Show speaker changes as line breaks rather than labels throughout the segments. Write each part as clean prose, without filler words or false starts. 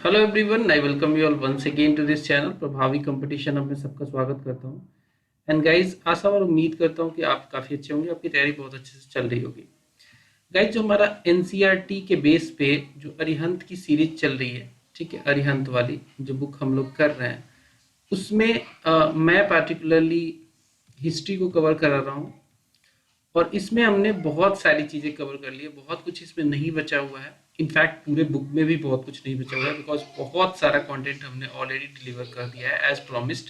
Hello everyone, I welcome you all once again to this channel Prabhavi Competition. अब मैं सबका स्वागत करता हूं। एंड गाइस, आशा और उम्मीद करता हूं कि आप काफ़ी अच्छे होंगे, आपकी तैयारी बहुत अच्छे से चल रही होगी। गाइस, जो हमारा एनसीईआरटी के बेस पे जो अरिहंत की सीरीज चल रही है, ठीक है, अरिहंत वाली जो बुक हम लोग कर रहे हैं, उसमें मैं पार्टिकुलरली हिस्ट्री को कवर करा रहा हूँ। और इसमें हमने बहुत सारी चीज़ें कवर कर ली है, बहुत कुछ इसमें नहीं बचा हुआ है। इनफैक्ट पूरे बुक में भी बहुत कुछ नहीं बचा हुआ है, बिकॉज बहुत सारा कंटेंट हमने ऑलरेडी डिलीवर कर दिया है एज प्रॉमिस्ड।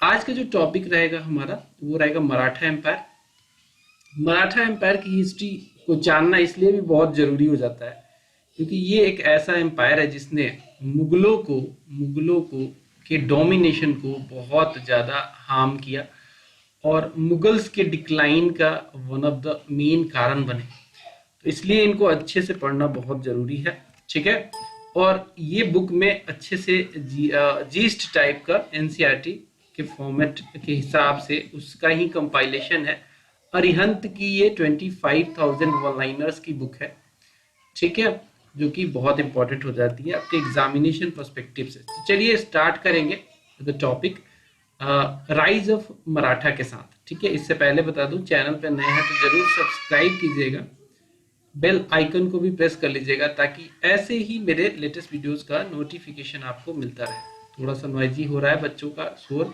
आज का जो टॉपिक रहेगा हमारा वो रहेगा मराठा एम्पायर। मराठा एम्पायर की हिस्ट्री को जानना इसलिए भी बहुत जरूरी हो जाता है क्योंकि ये एक ऐसा एम्पायर है जिसने मुगलों को के डोमिनेशन को बहुत ज़्यादा हार्म किया और मुगल्स के डिक्लाइन का वन ऑफ द मेन कारण बने। तो इसलिए इनको अच्छे से पढ़ना बहुत जरूरी है, ठीक है। और ये बुक में अच्छे से जीस्ट टाइप का एनसीईआरटी के फॉर्मेट के हिसाब से उसका ही कंपाइलेशन है। अरिहंत की ये 25,000 वन लाइनर्स की बुक है, ठीक है, जो कि बहुत इंपॉर्टेंट हो जाती है आपके एग्जामिनेशन पर्सपेक्टिव से। तो चलिए स्टार्ट करेंगे the topic rise of Maratha के साथ, ठीक है। इससे पहले बता दूं, चैनल पे नए हैं तो जरूर सब्सक्राइब कीजिएगा, बेल आइकन को भी प्रेस कर लीजिएगा ताकि ऐसे ही मेरे लेटेस्ट वीडियोस का नोटिफिकेशन आपको मिलता रहे। थोड़ा सा नॉइजी हो रहा है बच्चों का शोर,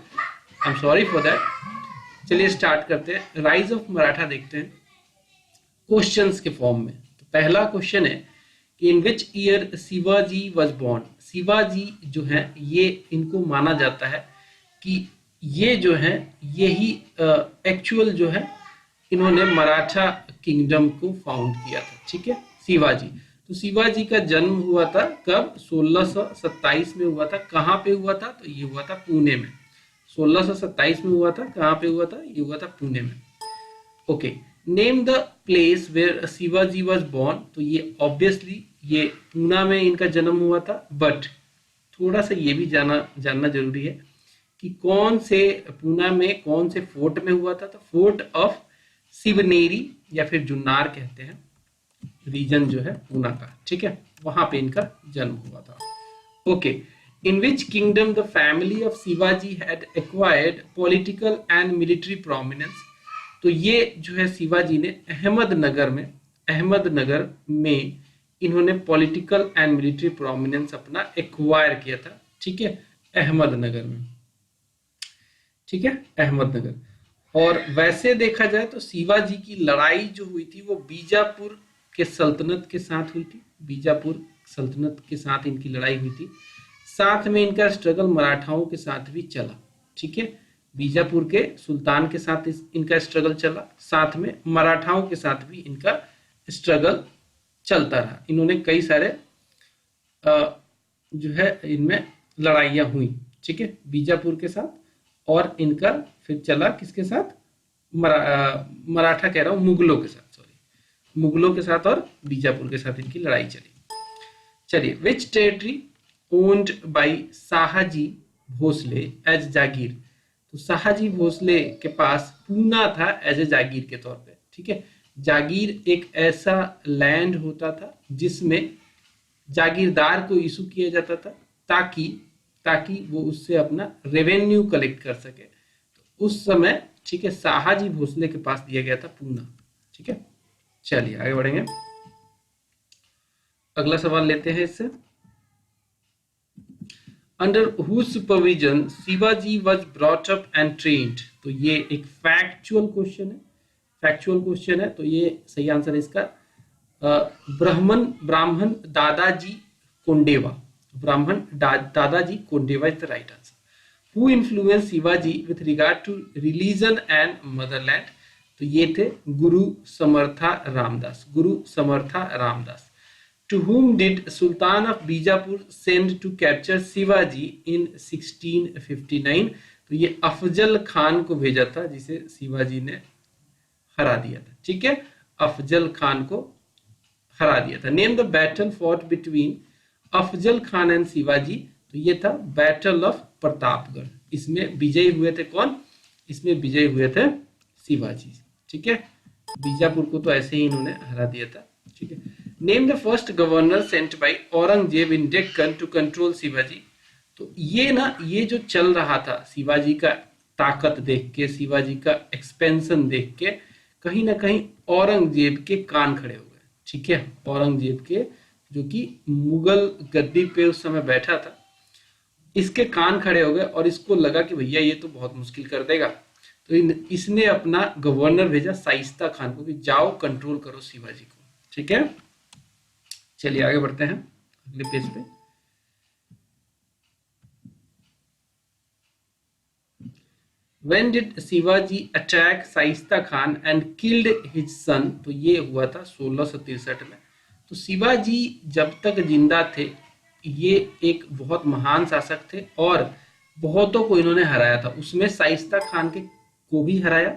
I am sorry for that. चलिए स्टार्ट करते हैं। राइज ऑफ मराठा देखते हैं क्वेश्चंस के फॉर्म में। तो पहला क्वेश्चन है कि in which year Shivaji was born. Shivaji जो है ये इनको माना जाता है कि ये जो है यही एक्चुअल जो है इन्होंने मराठा किंगडम को फाउंड किया था, ठीक है, शिवाजी। तो शिवाजी का जन्म हुआ था कब? 1627 में हुआ था। कहाँ पे हुआ था? तो ये हुआ था पुणे में। 1627 में हुआ था। कहाँ पे हुआ था? ये हुआ था पुणे में। Okay, name the place where Shivaji was born. तो ये ऑब्वियसली ये पूना में इनका जन्म हुआ था, बट थोड़ा सा ये भी जानना जरूरी है कि कौन से पूना में कौन से फोर्ट में हुआ था। तो फोर्ट ऑफ शिवनेरी या फिर जुन्नार कहते हैं, रीजन जो है पूना का, ठीक है, वहां पे इनका जन्म हुआ था। Okay, in which kingdom the family of Shivaji had acquired political and military prominence. तो ये जो है शिवाजी ने अहमदनगर में इन्होंने पॉलिटिकल एंड मिलिट्री प्रोमिनेंस अपना एक्वायर किया था, ठीक है, अहमदनगर में, ठीक है, अहमदनगर। और वैसे देखा जाए तो शिवाजी की लड़ाई जो हुई थी वो बीजापुर के सल्तनत के साथ हुई थी। बीजापुर सल्तनत के साथ इनकी लड़ाई हुई थी। साथ में इनका स्ट्रगल मराठाओं के साथ भी चला, ठीक है। बीजापुर के सुल्तान के साथ इनका स्ट्रगल चला, साथ में मराठाओं के साथ भी इनका स्ट्रगल चलता रहा। इन्होंने कई सारे जो है इनमें लड़ाइयां हुई, ठीक है, बीजापुर के साथ। और इनका फिर चला किसके साथ? मराठा कह रहा हूं, मुगलों के साथ, सॉरी, मुगलों के साथ और बीजापुर के साथ इनकी लड़ाई चली। चलिए, which territory owned by Shahaji Bhosale as jagir. तो शाहजी भोसले के पास पूना था एज ए जागीर के तौर पे, ठीक है। जागीर एक ऐसा लैंड होता था जिसमें जागीरदार को इशू किया जाता था ताकि ताकि वो उससे अपना रेवेन्यू कलेक्ट कर सके। तो उस समय, ठीक है, शाहजी भोसले के पास दिया गया था पूना, ठीक है। चलिए आगे बढ़ेंगे, अगला सवाल लेते हैं इससे। Under whose supervision Shivaji was brought up and trained. तो ये एक फैक्चुअल क्वेश्चन है, तो ये सही आंसर है इसका ब्राह्मण Dadaji Kondeva. Dadaji Kondeva is the right answer. Who influence Shivaji with regard to religion and motherland. तो ये थे गुरु समर्था Ramdas. To whom did Sultan of Bijapur send to capture Shivaji in 1659? तो ये अफजल खान को भेजा था जिसे शिवाजी ने हरा दिया था, ठीक है, अफजल खान को हरा दिया था। Name the battle fought between Afzal Khan and Shivaji. तो ये था बैटल ऑफ प्रतापगढ़। इसमें विजयी हुए थे कौन? इसमें विजयी हुए थे शिवाजी, ठीक है। बीजापुर को तो ऐसे ही इन्होंने हरा दिया था, ठीक है। Name the first governor sent by Aurangzeb in Deccan to control Shivaji. तो ये ना, ये जो चल रहा था शिवाजी का ताकत देख के, शिवाजी का एक्सपेंशन देख के, कहीं ना कहीं औरंगजेब के कान खड़े हो गए। ठीक है, औरंगजेब के, जो कि मुगल गद्दी पे उस समय बैठा था, इसके कान खड़े हो गए और इसको लगा कि भैया ये तो बहुत मुश्किल कर देगा। तो इसने अपना गवर्नर भेजा शाइस्ता खान को कि जाओ कंट्रोल करो शिवाजी को। ठीक है, चलिए आगे बढ़ते हैं अगले पेज पे। When did Shivaji attack Shaista Khan and killed his son? तो ये हुआ था 1663 में। तो शिवाजी जब तक जिंदा थे, ये एक बहुत महान शासक थे और बहुतों को इन्होंने हराया था। उसमें शाइस्ता खान के को भी हराया,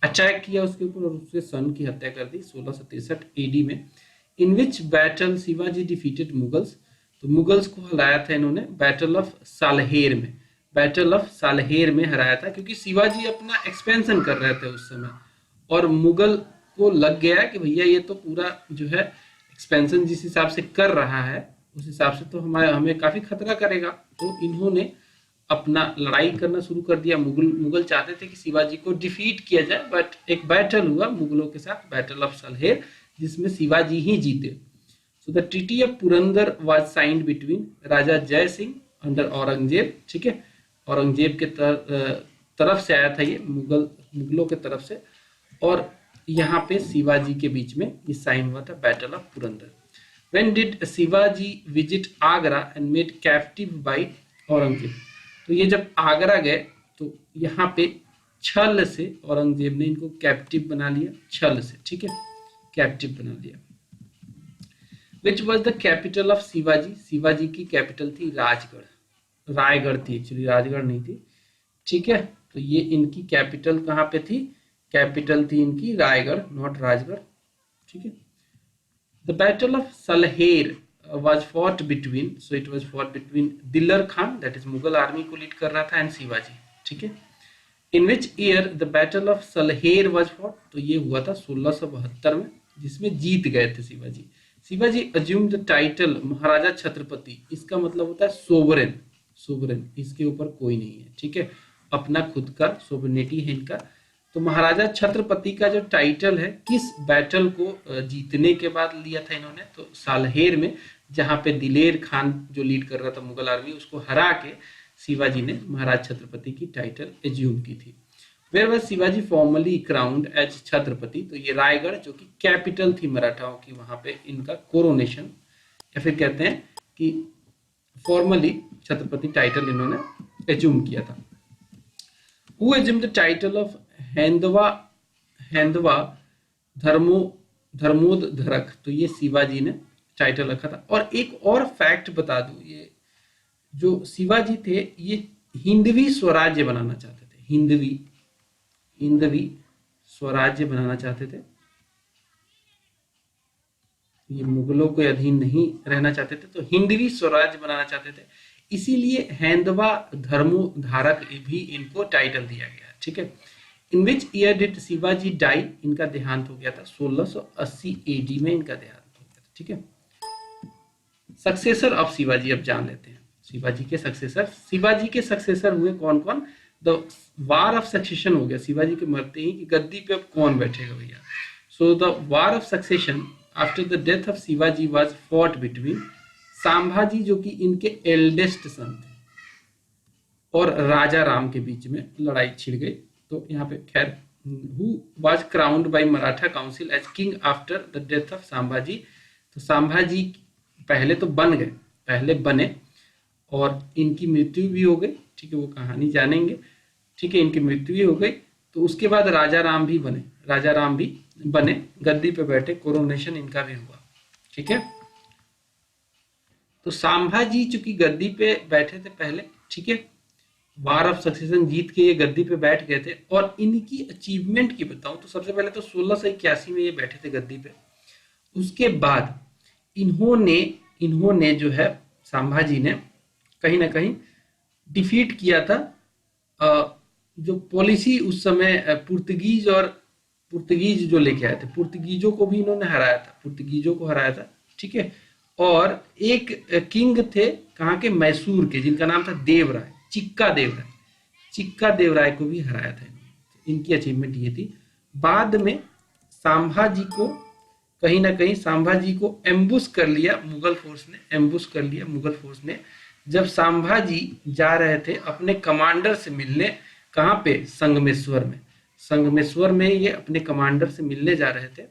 अटैक किया उसके ऊपर और उसके सन की हत्या कर दी 1663 एडी में। In which battle Shivaji defeated Mughals? तो मुगल्स को हराया था इन्होंने बैटल ऑफ सालहेर में। बैटल ऑफ सालहेर में हराया था, क्योंकि शिवाजी अपना एक्सपेंशन कर रहे थे उस समय और मुगल को लग गया कि भैया ये तो पूरा जो है एक्सपेंशन जिस हिसाब से कर रहा है उस हिसाब से तो हमें काफी खतरा करेगा। तो इन्होंने अपना लड़ाई करना शुरू कर दिया। मुगल चाहते थे कि शिवाजी को डिफीट किया जाए, बट एक बैटल हुआ मुगलों के साथ, बैटल ऑफ सालहेर, जिसमें शिवाजी ही जीते। So the treaty of Purandar was signed between Raja Jai Singh under Aurangzeb. ठीक है, औरंगजेब के तरफ से आया था ये, मुगलों के तरफ से, और यहाँ पे शिवाजी के बीच में ये साइन हुआ था battle of Purandar. When did Shivaji visit Agra and made captive by Aurangzeb? तो ये जब आगरा गए तो यहाँ पे छल से औरंगजेब ने इनको कैप्टिव बना लिया, छल से। ठीक है, कैप्टिव बना लिया। Which was the capital of Shivaji? Shivaji की कैपिटल थी राजगढ़, रायगढ़ थी एक्चुअली, राजगढ़ नहीं थी। ठीक है, तो ये इनकी कैपिटल कहाँ पे थी? कैपिटल थी इनकी रायगढ़, नॉट राजगढ़। ठीक है, the battle of Salher was fought between, so it was fought between Dillar Khan, that is Mughal army को लीड कर रहा था, एंड शिवाजी। ठीक है, in which year the battle of Salher was fought? तो ये हुआ था 1672 में, जिसमें जीत गए थे Shivaji. Shivaji assumed the title महाराजा छत्रपति। इसका मतलब होता है सोवरेन, सोवरेन, इसके ऊपर कोई नहीं है। ठीक है, अपना खुद का सोवरेनिटी है इनका। तो महाराजा छत्रपति का जो टाइटल है, किस बैटल को जीतने के बाद लिया था इन्होंने? तो सालहेर में, जहां पे दिलेर खान जो लीड कर रहा था मुगल आर्मी, उसको हरा के शिवाजी ने महाराज छत्रपति की टाइटल एज्यूम की थी। Where was Shivaji formally crowned as Chhatrapati? तो ये रायगढ़, जो कि कैपिटल थी मराठाओं की, वहां पे इनका कोरोनेशन, या फिर कहते हैं कि फॉर्मली छत्रपति टाइटल इन्होंने एज्यूम किया था। Who assumed the title of Haindava Dharmodharak? तो ये शिवाजी ने टाइटल रखा था। और एक और फैक्ट बता दूं, ये जो शिवाजी थे ये हिंदवी स्वराज्य बनाना चाहते थे, हिंदवी स्वराज्य बनाना चाहते थे। ये मुगलों के अधीन नहीं रहना चाहते थे, तो हिंदवी स्वराज्य बनाना चाहते थे। इसीलिए हैंदवा धर्मोधारक भी इनको टाइटल दिया गया। ठीक है, in which year did Shivaji die? इनका देहांत हो गया था 1680 एडी में, इनका देहांत हो गया था। ठीक है, सक्सेसर ऑफ शिवाजी अब जान लेते हैं। शिवाजी के सक्सेसर, शिवाजी के सक्सेसर हुए कौन कौन? द वार ऑफ सक्सेशन हो गया शिवाजी के मरते ही कि गद्दी पे अब कौन बैठेगा भैया। So the war of succession after the death of Shivaji was fought between Sambhaji, जो कि इनके एल्डेस्ट सन थे, और राजा राम के बीच में लड़ाई छिड़ गई। तो यहाँ पे खैर, who was crowned by Maratha council as king after the death of Sambhaji? तो संभाजी पहले तो बन गए, पहले बने और इनकी मृत्यु भी हो गई। ठीक है, वो कहानी जानेंगे। ठीक है, इनकी मृत्यु भी हो गई, तो उसके बाद राजा राम भी बने, राजा राम भी बने, गद्दी पे बैठे, कोरोनेशन इनका भी हुआ। ठीक है, तो संभाजी चूंकि गद्दी पे बैठे थे पहले, ठीक है, वार ऑफ सक्सेशन जीत के ये गद्दी पे बैठ गए थे। और इनकी अचीवमेंट की बताऊं तो सबसे पहले तो 1681 में ये बैठे थे गद्दी पे। उसके बाद इन्होंने जो है संभाजी ने कहीं ना कहीं डिफीट किया था जो पॉलिसी उस समय पुर्तगीज जो लेके आए थे, पुर्तगीजों को भी इन्होंने हराया था, पुर्तगीजों को हराया था। ठीक है। और एक किंग थे कहाँ के, मैसूर के, जिनका नाम था देवराय, चिक्का देवराय, चिक्का देवराय को भी हराया था इनकी अचीवमेंट ये थी। बाद में संभाजी को कहीं ना कहीं संभाजी को एम्बुश कर लिया मुगल फोर्स ने, एम्बुश कर लिया मुगल फोर्स ने। जब संभाजी जा रहे थे अपने कमांडर से मिलने, कहाँ पे, संगमेश्वर में, संगमेश्वर में ये अपने कमांडर से मिलने जा रहे थे,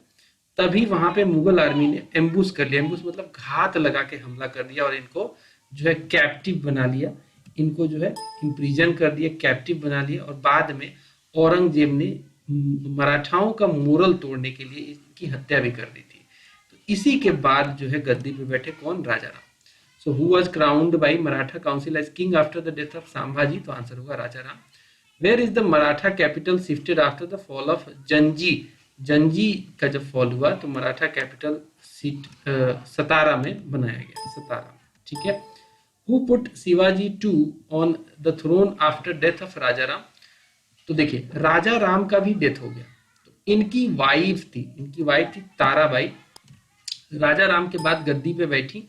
तभी वहां पे मुगल आर्मी ने एम्बुश कर लिया, एम्बुश मतलब घात लगा के हमला कर दिया और इनको जो है कैप्टिव बना लिया, इनको जो है इम्प्रिजन कर दिया, कैप्टिव बना लिया। और बाद में औरंगजेब ने मराठाओं का मोरल तोड़ने के लिए इनकी हत्या भी कर दी थी। तो इसी के बाद जो है गद्दी पे बैठे कौन, Raja Ram. So who was crowned by Maratha council as king after the death of Sambhaji, तो आंसर होगा Raja Ram. Where is the Maratha capital shifted after the fall of Jinji, Jinji का जब फॉल हुआ तो मराठा कैपिटल सीट सतारा में बनाया गया, सतारा, ठीक है। Who put Shivaji two on the throne after death of Raja Ram, तो देखिए राजा राम का भी डेथ हो गया, तो इनकी वाइफ थी ताराबाई, राजा राम के बाद गद्दी पे बैठी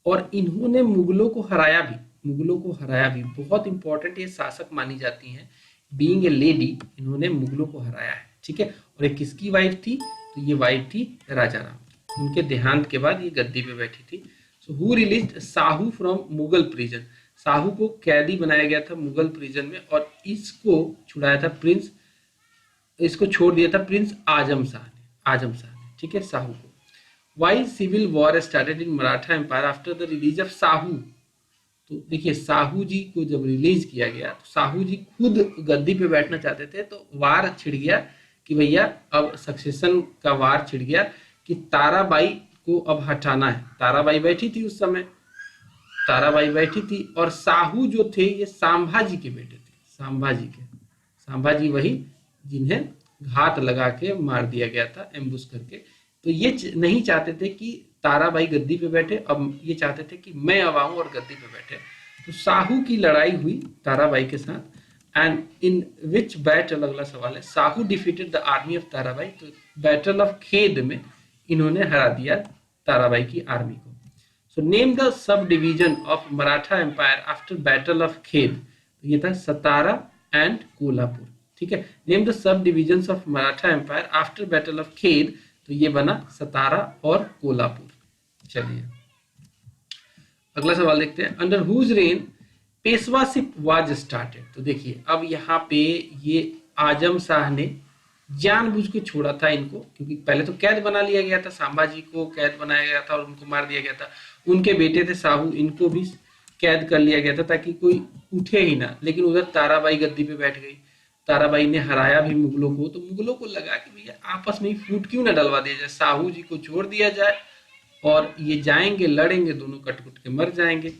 और इन्होंने मुगलों को हराया भी, बहुत इंपॉर्टेंट ये शासक मानी जाती हैं, बीइंग ए लेडी इन्होंने मुगलों को हराया है, ठीक है। और एक किसकी वाइफ थी, तो ये वाइफ थी राजा राम की, उनके देहांत के बाद ये गद्दी पे बैठी थी। So who released Sahu from Mughal prison, Sahu को कैदी बनाया गया था मुगल प्रिजन में और इसको छुड़ाया था प्रिंस, इसको छोड़ दिया था प्रिंस आजम शाह ने, ठीक है, साहू को। Why civil war started in Maratha empire after the release of Sahu, तो देखिए साहू जी को जब रिलीज किया गया तो साहू जी खुद गद्दी पे बैठना चाहते थे, तो वार छिड़ गया कि भैया अब सक्सेशन का वार छिड़ गया कि ताराबाई को अब हटाना है। ताराबाई बैठी थी उस समय, ताराबाई बैठी थी और साहू जो थे ये संभाजी के बेटे थे, संभाजी वही जिन्हें घात लगा के मार दिया गया था एम्बुश करके। तो ये नहीं चाहते थे कि ताराबाई गद्दी पे बैठे, अब ये चाहते थे कि मैं अब आऊं और गद्दी पे बैठे। तो साहू की लड़ाई हुई ताराबाई के साथ, एंड इन विच बैटल, अगला सवाल है, Sahu defeated the army of Tarabai, तो बैटल ऑफ खेद में इन्होंने हरा दिया ताराबाई की आर्मी को। So name the sub division of Maratha empire after battle of Khed, तो ये था सतारा एंड कोल्हापुर, ठीक है। Name the subdivision of Maratha empire after battle of Khed, तो ये बना सतारा और कोल्हापुर। चलिए अगला सवाल देखते हैं, under whose reign Peshwaship was started, तो देखिए अब यहाँ पे ये आजम शाह ने जानबूझ के छोड़ा था इनको, क्योंकि पहले तो कैद बना लिया गया था, संभाजी को कैद बनाया गया था और उनको मार दिया गया था। उनके बेटे थे साहू, इनको भी कैद कर लिया गया था ताकि कोई उठे ही ना। लेकिन उधर ताराबाई गद्दी पे बैठ गई, ताराबाई ने हराया भी मुगलों को, तो मुगलों को लगा कि भैया आपस में ही फूट क्यों ना डलवा दिया जाए, साहू जी को छोड़ दिया जाए और ये जाएंगे लड़ेंगे, दोनों कट के मर जाएंगे।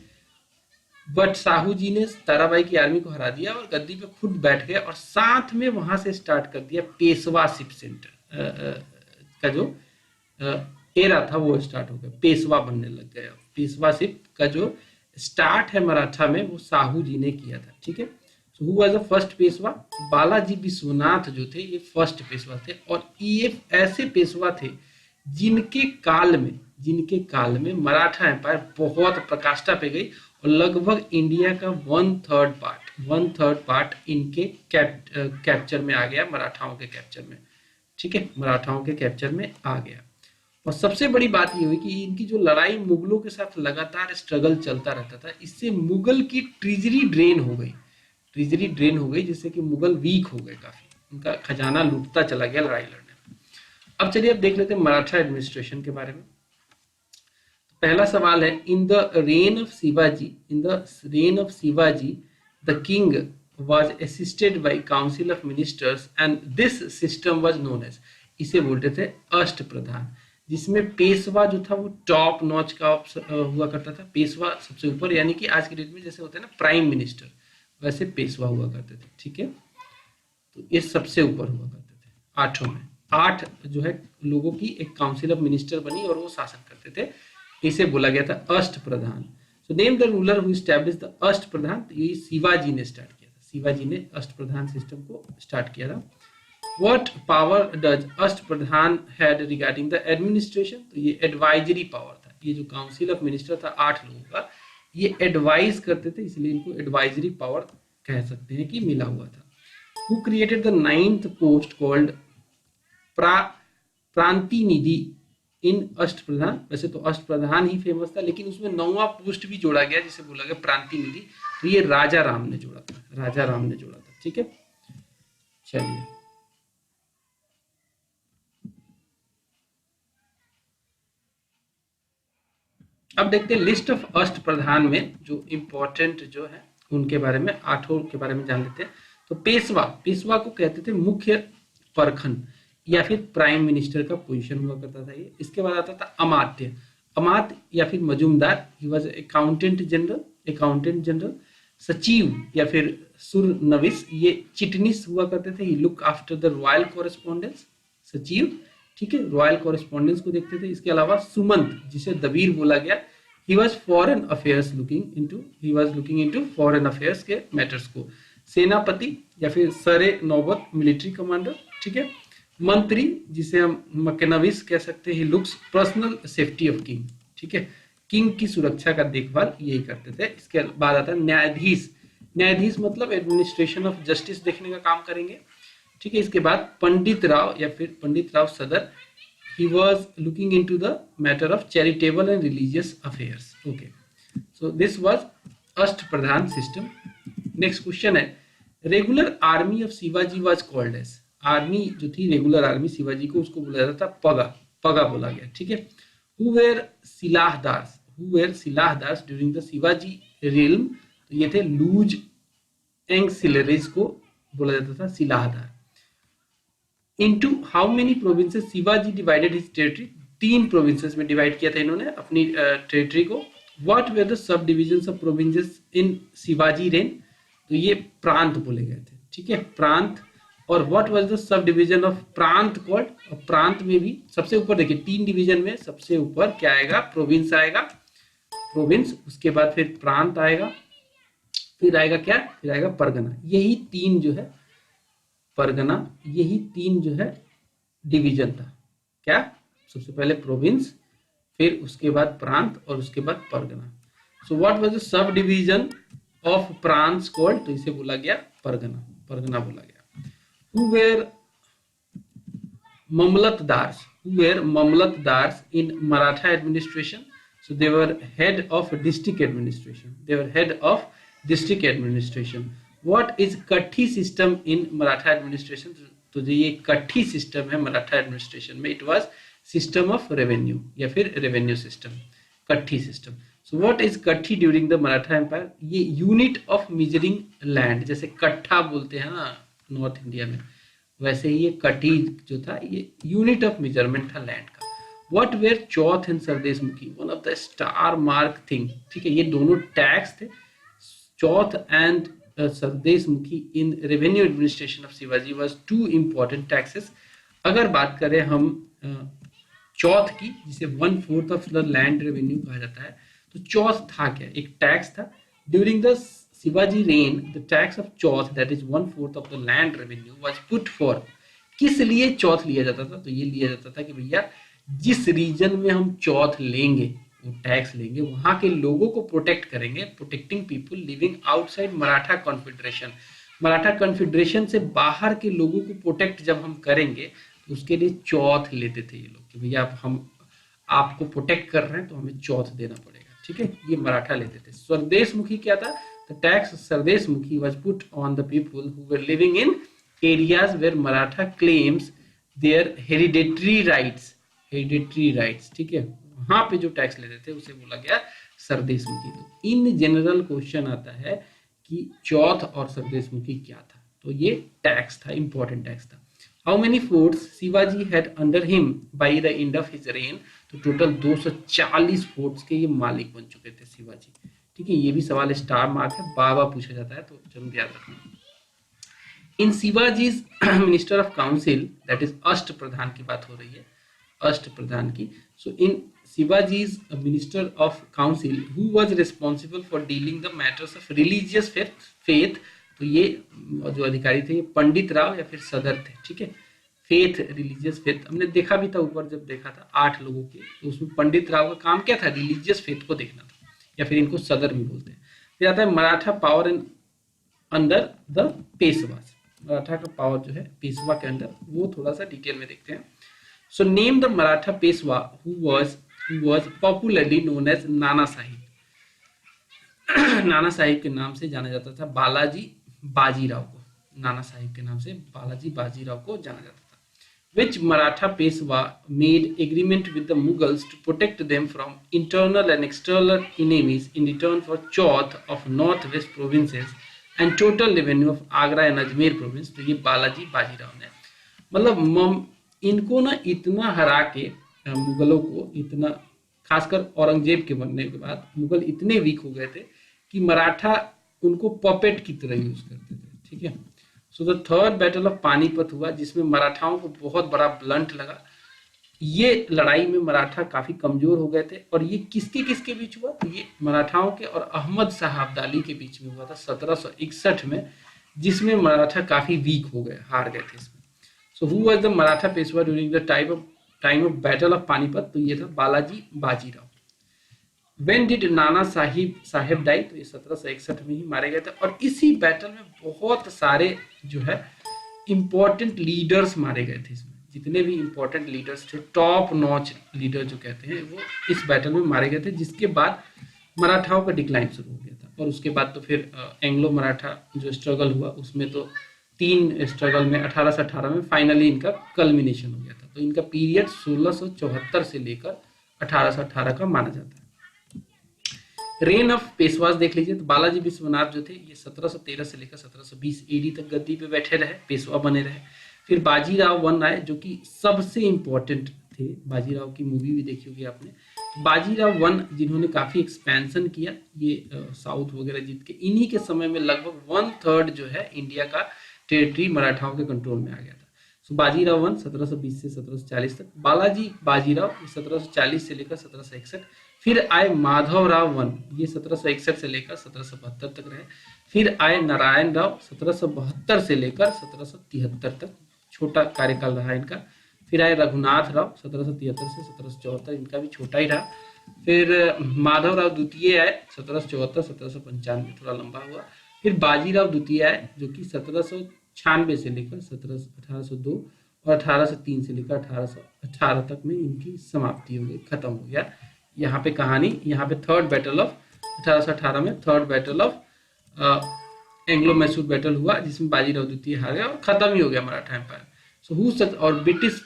बट साहू जी ने ताराबाई की आर्मी को हरा दिया और गद्दी पे खुद बैठ गए और साथ में वहां से स्टार्ट कर दिया पेशवाशिप सेंटर का जो एरा था वो स्टार्ट हो गया, पेशवा बनने लग गया। पेशवाशिप का जो स्टार्ट है मराठा में वो साहू जी ने किया था, ठीक है। सो who was the first Peshwa, Balaji Vishwanath जो थे ये फर्स्ट पेशवा थे, और ये ऐसे पेशवा थे जिनके काल में मराठा एम्पायर बहुत प्रकाष्ठा पे गई और लगभग इंडिया का 1/3 पार्ट इनके कैप्चर में आ गया, मराठाओं के कैप्चर में, ठीक है, मराठाओं के कैप्चर में आ गया। और सबसे बड़ी बात ये हुई कि इनकी जो लड़ाई मुगलों के साथ लगातार स्ट्रगल चलता रहता था, इससे मुगल की ट्रेजरी ड्रेन हो गई, जिससे कि मुगल वीक हो गए काफी, उनका खजाना लूटता चला गया लड़ाई लड़ने में। अब चलिए अब देख लेते हैं मराठा एडमिनिस्ट्रेशन के बारे में। पहला सवाल है, in the reign of Shivaji the king was assisted by council of ministers and this system was known as, इसे बोलते थे अष्ट प्रधान, जिसमें पेशवा जो था वो टॉप नॉच का हुआ करता था, पेशवा सबसे ऊपर, यानी कि आज के डेट में जैसे होते हैं ना प्राइम मिनिस्टर, वैसे पेशवा हुआ करते थे, ठीक है। तो ये सबसे ऊपर हुआ करते थे, आठों में 8 जो है लोगों की एक काउंसिल ऑफ मिनिस्टर बनी और वो शासन करते थे, इसे बोला गया था Ashta Pradhan. So name the ruler who established the Ashta Pradhan, तो ये शिवाजी ने स्टार्ट किया था, शिवाजी ने अष्ट प्रधान सिस्टम को स्टार्ट किया था। व्हाट पावर डज अष्ट प्रधान हैड रिगार्डिंग द एडमिनिस्ट्रेशन, तो ये एडवाइजरी पावर था, ये जो काउंसिल ऑफ मिनिस्टर था 8 लोगों का, ये एडवाइज करते थे, इसलिए इनको एडवाइजरी पावर कह सकते हैं कि मिला हुआ था। Who created the 9th post called Pratinidhi in Ashtapradhan. वैसे तो अष्टप्रधान ही फेमस था, लेकिन उसमें 9वां पोस्ट भी जोड़ा गया जिसे बोला गया प्रांतिनिधि, तो ये राजा राम ने जोड़ा था, राजा राम ने जोड़ा था। ठीक है, चलिए अब देखते हैं लिस्ट ऑफ अष्टप्रधान में जो इंपॉर्टेंट जो है उनके बारे में, 8 के बारे में जान लेते हैं। तो पेशवा, पेशवा को कहते थे मुख्य परखन या फिर प्राइम मिनिस्टर का पोजीशन हुआ करता था ये। इसके बाद आता था अमात्य, अमात्य या फिर Majumdar, he was accountant general, accountant general. Sachiv या फिर सुरनविस, ये चिटनिस हुआ करते थे, he look after the royal correspondence, Sachiv. ठीक है, रॉयल कॉरेस्पॉन्डेंस को देखते थे। इसके अलावा सुमंत, जिसे दबीर बोला गया, he was foreign affairs looking into foreign affairs के मैटर्स को। सेनापति या फिर सरे नौबत, मिलिट्री कमांडर। ठीक है, मंत्री जिसे हम मकनविस कह सकते हैं, he looks personal safety of king. ठीक है, किंग की सुरक्षा का देखभाल यही करते थे। इसके बाद आता है न्यायाधीश, न्यायाधीश मतलब एडमिनिस्ट्रेशन ऑफ जस्टिस देखने का काम करेंगे। ठीक है, इसके बाद पंडित राव या फिर पंडित राव सदर, he was looking into the matter of charitable and religious affairs. Okay, so this was Ashtapradhan system. Next question है, regular army of Shivaji was called as, army जो थी रेगुलर आर्मी शिवाजी को, उसको बोला जाता था पगा, पगा बोला गया। ठीक है, who were Silahdars during the Shivaji realm, तो ये थे लूज एंगसिलरीज को बोला जाता था Silahdar. Into how many provinces Shivaji divided his territory, 3 provinces में डिवाइड किया था इन्होंने अपनी टेरिटरी को। What were the sub divisions of provinces in Shivaji reign, तो ये प्रांत बोले गए थे। ठीक है, प्रांत। और what was the sub division of prant called, और प्रांत में भी सबसे ऊपर देखिए 3 डिवीजन में सबसे ऊपर क्या आएगा, प्रोविंस आएगा, प्रोविंस, उसके बाद फिर प्रांत आएगा, फिर आएगा क्या, फिर आएगा परगना। यही 3 जो है परगना, यही 3 जो है डिवीजन था। क्या, सबसे पहले प्रोविंस, फिर उसके बाद प्रांत और उसके बाद pargana. So what was the sub division of prant called, तो इसे बोला गया परगना, परगना बोला गया। Who were Mamlatdars in Maratha administration, so they were head of district administration. What is कट्ठी सिस्टम इन मराठा एडमिनिस्ट्रेशन, तो जो ये कट्ठी सिस्टम है मराठा एडमिनिस्ट्रेशन में, it was system of revenue या फिर रेवेन्यू सिस्टम, कट्ठी सिस्टम। सो व्हाट इज कट्ठी ड्यूरिंग द मराठा एम्पायर, ये यूनिट ऑफ मेजरिंग लैंड, जैसे कट्ठा बोलते हैं ना नॉर्थ इंडिया में, वैसे ही ये कट्ठी जो था ये यूनिट ऑफ मेजरमेंट था लैंड का। What were chauth and sardeshmukhi, one of the star mark thing. ठीक है, ये दोनों टैक्स थे, चौथ एंड सरदेश मुखी in revenue administration of Shivaji was 2 important taxes. अगर बात करें हम चौथ की, जिसे 1/4 ऑफ द लैंड रेवेन्यू कहा जाता है, तो चौथ था क्या, एक टैक्स था। During the Shivaji rain the tax of Chauth, that is 1/4 of the land revenue, was put for, किस लिए चौथ लिया जाता था, तो ये लिया जाता था कि भैया जिस रीजन में हम चौथ लेंगे, वो टैक्स लेंगे, वहां के लोगों को प्रोटेक्ट करेंगे, protecting people living outside Maratha confederation, Maratha confederation से बाहर के लोगों को प्रोटेक्ट जब हम करेंगे, तो उसके लिए चौथ लेते थे ये लोग कि भैया हम आपको प्रोटेक्ट कर रहे हैं तो हमें चौथ देना पड़ेगा। ठीक है, ये मराठा लेते थे। स्वदेश मुखी क्या था, the tax Sardeshmukhi was put on the people who were living in areas where Maratha claims their hereditary rights, ठीक है, वहां पे जो टैक्स लेते थे उसे बोला गया सरदेश मुखी। तो इन जनरल क्वेश्चन आता है कि चौथ और सरदेश मुखी क्या था, तो ये टैक्स था, इंपॉर्टेंट टैक्स था। How many forts Shivaji had under him by the end of his rain, तो टोटल 240 फोर्ट्स के ये मालिक बन चुके थे शिवाजी। ठीक है, ये भी सवाल स्टार मार्क है, बार पूछा जाता है, तो जरूर याद रखना। In Shivaji's minister of council, that is Ashtapradhan की बात हो रही है, अष्टप्रधान की। So in Shivaji's minister of council who was responsible for dealing the matters of religious faith, तो ये जो अधिकारी थे ये पंडित राव या फिर सदर थे। ठीक है, फेथ, रिलीजियस फेथ हमने देखा भी था ऊपर जब देखा था 8 लोगों के, तो उसमें पंडित राव का काम क्या था, रिलीजियस फेथ को देखना था, या फिर इनको सदर भी बोलते हैं। फिर आता है Maratha power in under the Peshwas, Maratha का पावर जो है पेशवा के अंदर, वो थोड़ा सा डिटेल में देखते हैं। So name the Maratha Peshwa who was popularly known as Nana Sahib. Nana Sahib के नाम से जाना जाता था बालाजी बाजीराव को, नाना साहिब के नाम से बालाजी बाजीराव को जाना जाता था। Which Maratha Peshwa made agreement with the Mughals to protect them from internal and external enemies in return for chauth of northwest provinces and total revenue of Agra and Ajmer province। तो ये बालाजी बाजीराव ने मतलब इनको ना इतना हरा के मुगलों को इतना, खासकर औरंगजेब के बनने के बाद मुगल इतने वीक हो गए थे कि मराठा उनको पपेट की तरह यूज करते थे, ठीक है। So the third battle of Panipat हुआ जिसमें मराठाओं को बहुत बड़ा ब्लंट लगा। ये लड़ाई में मराठा काफी कमजोर हो गए थे, और ये किसके किसके बीच हुआ, तो ये मराठाओं के और अहमद शाह अब्दाली के बीच में हुआ था 1761 में, जिसमें मराठा काफी वीक हो गए, हार गए थे इसमें। सो who was the Maratha Peshwa during the time of battle of Panipat, तो ये था Balaji Bajirao. When did Nana Saheb die, तो ये 1761 में ही मारे गए थे। और इसी बैटल में बहुत सारे जो है इंपॉर्टेंट लीडर्स मारे गए थे। इसमें जितने भी इंपॉर्टेंट लीडर्स थे, टॉप नॉच लीडर जो कहते हैं, वो इस बैटल में मारे गए थे, जिसके बाद मराठाओं का डिक्लाइन शुरू हो गया था। और उसके बाद तो फिर एंग्लो मराठा जो स्ट्रगल हुआ, उसमें तो 3 स्ट्रगल में 1818 में फाइनली इनका कल्मिनेशन हो गया था। तो इनका पीरियड 1674 से लेकर 1818 का माना जाता है। रेन ऑफ पेशवास देख लीजिए, तो बालाजी विश्वनाथ जो थे ये 1713 से लेकर 1720 एडी तक गद्दी पे बैठे रहे, पेशवा बने रहे। फिर बाजीराव वन आए जो कि सबसे इंपॉर्टेंट थे, बाजीराव की मूवी भी देखी होगी आपने। बाजीराव वन जिन्होंने काफी एक्सपेंशन किया, ये साउथ वगैरह जीत के, इन्हीं के समय में लगभग 1/3 जो है इंडिया का टेरिटरी मराठाओं के कंट्रोल में आ गया था। सो बाजीराव वन 1720 से 1740 तक, बालाजी बाजीराव 1740 से लेकर 1761। फिर आए माधवराव वन, ये 1761 से लेकर 1772 तक रहे। फिर आए नारायण राव 1772 से लेकर 1773 तक, छोटा कार्यकाल रहा इनका। फिर आए रघुनाथ राव 1773 से 1774, इनका भी छोटा ही रहा। फिर माधवराव द्वितीय आए 1774 1795, थोड़ा लंबा हुआ। फिर बाजीराव द्वितीय आए जो कि 1796 से लेकर 1802 और 1803 से लेकर 1818 तक में इनकी समाप्ति हो गई, खत्म हो गया यहाँ पे कहानी। यहाँ पे थर्ड बैटल ऑफ 1818 में third battle of Anglo Mysore battle हुआ, जिसमें बाजीराव द्वितीय हार गया और खत्म ही हो गया मराठा एम्पायर। सो हु और ब्रिटिश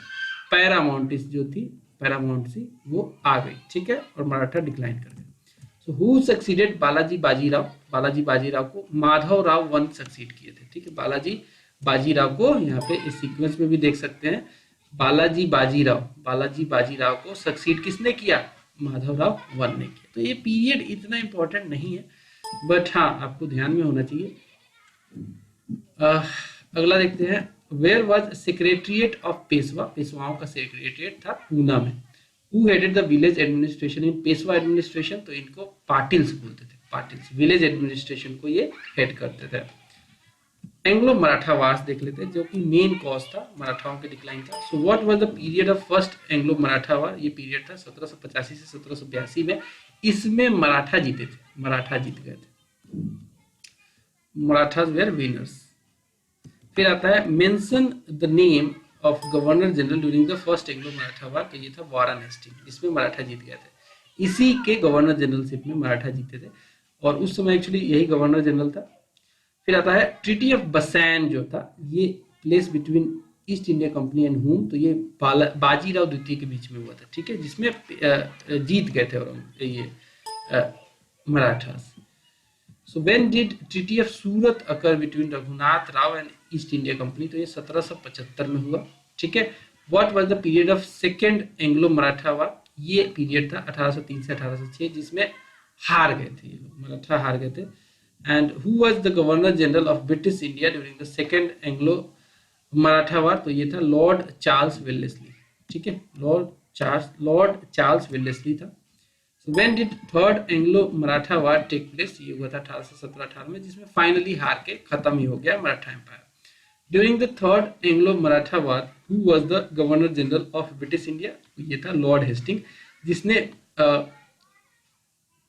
पैरामाउंटिस जो थी, पैरामाउंटिसी वो आ गई, ठीक है, और मराठा डिक्लाइन कर गया। So who succeeded Balaji Bajirao, Balaji Bajirao को माधवराव वन सक्सीड किए थे, ठीक है। बालाजी बाजीराव को यहाँ पे इस सीक्वेंस में भी देख सकते हैं, बालाजी बाजीराव को सक्सीड किसने किया, माधवराव वन ने किया। तो ये पीरियड इतना इंपॉर्टेंट नहीं है, बट हाँ आपको ध्यान में होना चाहिए। अगला देखते हैं, where was secretariat of Peshwa, पेशवाओं का सेक्रेटरिएट था पूना में। Who headed the village administration in Peshwa administration, तो इनको पाटिल्स बोलते थे, पाटिल्स विलेज एडमिनिस्ट्रेशन को ये हेड करते थे। एंग्लो मराठा वार्स देख लेते हैं, जो कि मेन कॉज था मराठाओं के डिक्लाइन का। So what was the period of first Anglo Maratha war, ये पीरियड था 1785 से 1782 में। इसमें मराठा जीते थे, मराठा जीत गए थे, मराठास वेर विनर्स। फिर आता है mention the name of governor general during the first Anglo Maratha war, तो ये था वारन हेस्टिंग, जिसमें मराठा जीत गए थे। इसी के गवर्नर जनरलशिप में मराठा जीते थे, और उस समय एक्चुअली यही गवर्नर जनरल था। फिर आता है ट्रीटी ऑफ बसैन जो था, ये place between east India company and हुम, तो ये बाजीराव द्वितीय के बीच में हुआ था, ठीक है, जिसमें जीत गए थे और ये Marathas. So when did treaty of Surat occur between Raghunath Rao and East India company, तो ये 1775 में हुआ, ठीक है। What was the period of second Anglo Maratha war, ये पीरियड था 1803 से 1806, जिसमें हार गए थे ये लोग, मराठा हार गए थे। And who was the Governor General of British India during the Second Anglo Maratha War, तो ये था लॉर्ड चार्ल्स वेलेस्ली, ठीक है, लॉर्ड चार्ल्स वेलेस्ली था। So when did third Anglo Maratha war take place, ये हुआ था 1817-18 में, जिसमें फाइनली हार के खत्म ही हो गया Maratha empire. During the third Anglo Maratha war who was the governor general of British India? ये था लॉर्ड हेस्टिंग, जिसने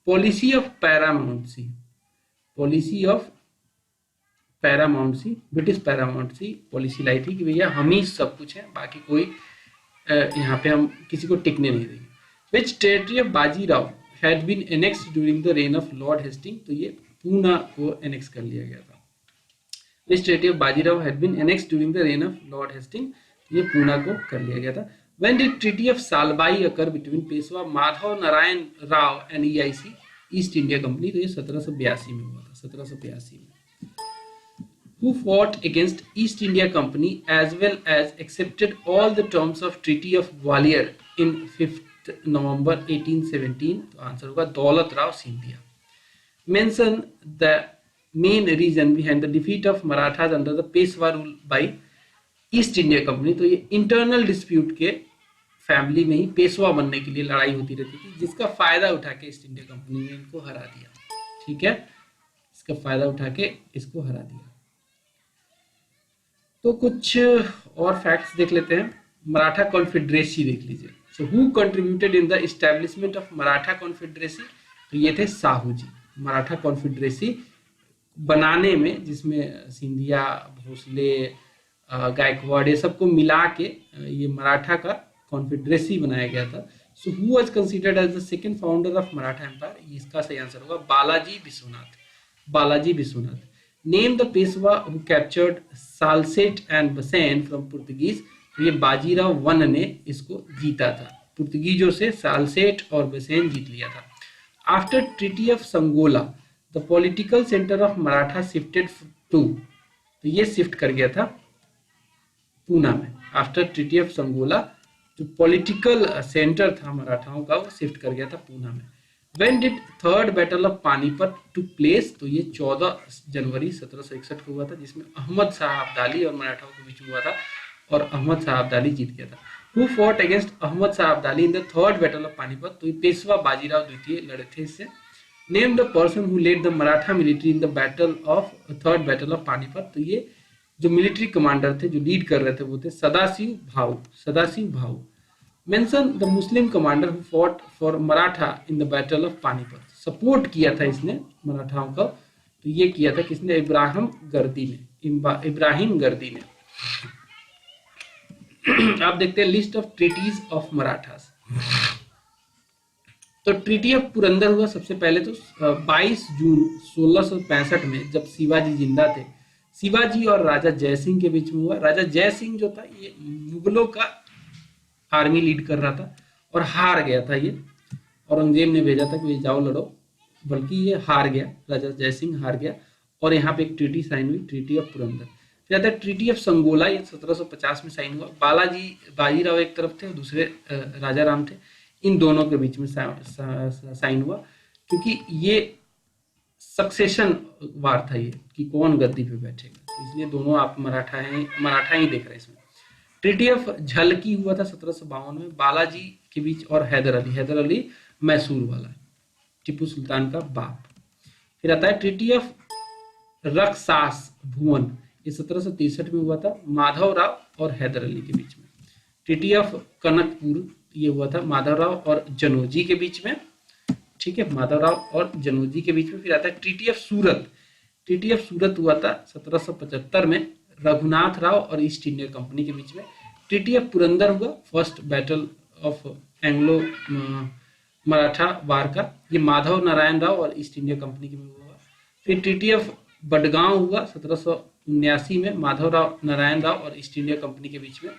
policy of paramountcy, policy of paramountcy, British paramountcy policy लाई थी कि भैया हम ही सब कुछ है, बाकी कोई यहाँ पे हम किसी को टिकने नहीं देंगे। Which territory of Bajirao had been annexed during the reign of Lord Hasting? तो ये पूना को एनेक्स कर लिया गया था। Which treaty of Bajirao had been annexed during the reign of Lord Hastings? ये पूना को कर लिया गया था। When did Treaty of Salbai occur between Peshwa Madhav Narayan Rao and EIC east India company? तो ये 1782 में हुआ था, 1782 में। Who fought against East India Company as well as accepted all the terms of Treaty of Gwalior in 5th November 1817? तो answer होगा दौलत Rao Scindia. Mention the main reason behind the defeat of Marathas under the Peshwa rule by east India company? तो ये internal dispute के family में ही पेशवा बनने के लिए लड़ाई होती रहती थी, जिसका फायदा उठा के ईस्ट इंडिया कंपनी ने इनको हरा दिया। ठीक है, इसका फायदा उठा के इसको हरा दिया। तो कुछ और फैक्ट्स देख लेते हैं। मराठा कॉन्फेडरेसी देख लीजिए। So who contributed in the establishment of Maratha confederacy? तो ये थे साहू जी। मराठा कॉन्फेडरेसी बनाने में, जिसमें सिंधिया, भोसले, गायकवाड़, ये सबको मिला के ये मराठा का कॉन्फेडरेसी बनाया गया था। So who was considered as the second founder of Maratha empire? इसका सही आंसर होगा Balaji Vishwanath. Balaji Vishwanath. Name the Peshwa who captured Salsette and Bassein from Portuguese? तो ये बाजीराव वन ने इसको जीता था, पुर्तगीजों से सालसेट और बसैन जीत लिया था। After treaty of Sangola the political centre of Maratha shifted to? तो ये शिफ्ट कर गया था पूना में। आफ्टर ट्रीटी ऑफ संगोला जो पॉलिटिकल सेंटर था मराठाओं का, वो शिफ्ट कर गया था पूना में। When did third battle of Panipat to place? तो ये 14 जनवरी 1761 को हुआ था, जिसमें अहमद शाह अब्दाली और मराठाओं के बीच में हुआ था और अहमद शाह अब्दाली जीत गया था। Who fought against Ahmad Shah Abdali in the third battle of Panipat? तो ये पेशवा बाजीराव द्वितीय लड़े थे इससे। Name the person who led the Maratha military in the battle of third battle of Panipat? तो ये जो मिलिट्री कमांडर थे, जो लीड कर रहे थे, वो थे सदाशिव भाऊ। सदाशिव भाऊ। Mention the Muslim commander who fought for Maratha in the battle of Panipat? Support किया था इसने मराठाओं का, तो ये किया था किसने? इब्राहिम गर्दी ने। इब्राहिम गर्दी ने। आप देखते हैं list of treaties of Marathas. तो ट्रीटी ऑफ पुरंदर हुआ सबसे पहले तो 22 जून 1665 में, जब शिवाजी जिंदा थे। शिवाजी और राजा जयसिंह के बीच में हुआ। राजा जयसिंह जो था ये मुगलों का आर्मी लीड कर रहा था और हार गया था। ये औरंगजेब ने भेजा था कि ये जाओ लड़ो, बल्कि ये हार गया, राजा जयसिंह हार गया और यहाँ पे एक ट्रीटी साइन हुई, ट्रीटी ऑफ पुरंदर। फिर आता है ट्रीटी ऑफ संगोला, ये 1750 में साइन हुआ। बाजीराव एक तरफ थे और दूसरे राजा राम थे, इन दोनों के बीच में साइन हुआ, क्योंकि ये सक्सेशन वार था ये, कि कौन गद्दी पे बैठेगा, तो इसलिए दोनों आप मराठा ही देख रहे हैं इसमें। ट्रीटी ऑफ झलकी हुआ था 1752 में, बालाजी के बीच और हैदर अली मैसूर वाला, टीपू सुल्तान का बाप। फिर आता है ट्रीटी ऑफ रक्सास भुवन, ये 1763 में हुआ था, माधव राव और हैदर अली के बीच में। ट्रीटी ऑफ कनकपुर, ये हुआ था माधव राव और जनोजी के बीच में। ठीक है, माधव राव और जनोजी के बीच में। फिर आता है treaty of Surat. Treaty of Surat हुआ था 1775 में, रघुनाथ राव और ईस्ट इंडिया कंपनी के बीच में। ट्रीटी ऑफ पुरंदर हुआ first battle of Anglo Maratha war का, ये माधव नारायण राव और ईस्ट इंडिया कंपनी के बीच में हुआ। फिर ट्रीटी ऑफ बडगांव हुआ 1779 में, माधव राव नारायण राव और ईस्ट इंडिया कंपनी के बीच में।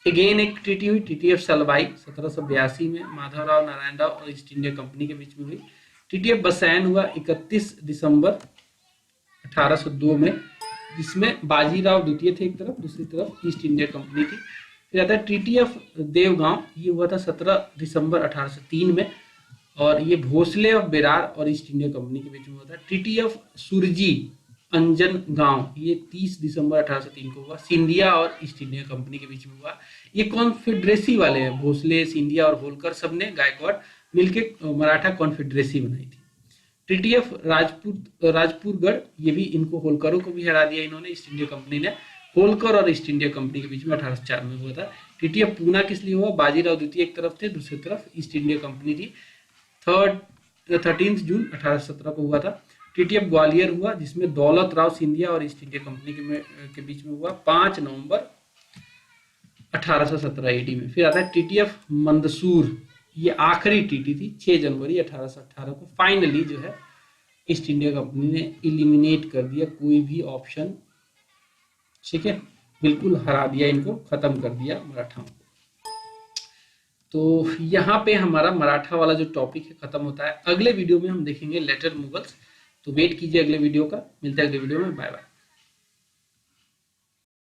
अगेन एक ट्रीटी हुई, ट्रीटी ऑफ सलवाई 1782 में, माधव राव नारायण राव और ईस्ट इंडिया कंपनी के बीच में हुई। ट्रीटी ऑफ बसैन हुआ 31 दिसंबर 1802 में, जिसमें बाजीराव द्वितीय थे एक तरफ, दूसरी तरफ ईस्ट इंडिया कंपनी थी। फिर आता है ट्रीटी ऑफ देवगांव, ये हुआ था 17 दिसंबर 1803 में, और ये भोसले ऑफ बेरार और ईस्ट इंडिया कंपनी के बीच में हुआ था। ट्रीटी ऑफ सुरजी अंजन गांव, ये 30 दिसंबर 1803 को हुआ, सिंधिया और ईस्ट इंडिया कंपनी के बीच में हुआ। ये कॉन्फेडरेसी वाले हैं, भोसले, सिंधिया और होलकर, सबने गायकवाड़ मिलके मराठा कॉन्फेडरेसी बनाई थी। ट्रीटी ऑफ राजपुरगढ़, ये भी इनको होलकरों को भी हरा दिया इन्होंने, ईस्ट इंडिया कंपनी ने। होलकर और ईस्ट इंडिया कंपनी के बीच में 1804 में हुआ था। टीटीएफ पूना किस लिए हुआ? बाजीराव द्वितीय एक तरफ थे, दूसरी तरफ ईस्ट इंडिया कंपनी थी। 13 जून 1817 को हुआ था। टीटीएफ ग्वालियर हुआ, जिसमें दौलत राव सिंधिया और ईस्ट इंडिया कंपनी के बीच में हुआ 5 नवंबर 1817 एडी में। फिर आता है टीटीएफ मंदसूर, ये आखिरी टीटी थी, 6 जनवरी 1818 को फाइनली जो है ईस्ट इंडिया कंपनी ने इलिमिनेट कर दिया कोई भी ऑप्शन, ठीक है, बिल्कुल हरा दिया, इनको खत्म कर दिया मराठाओं को। तो यहाँ पे हमारा मराठा वाला जो टॉपिक है खत्म होता है। अगले वीडियो में हम देखेंगे लेटर मुगल्स। तो वेट कीजिए अगले वीडियो का। मिलते हैं अगले वीडियो में। Bye bye.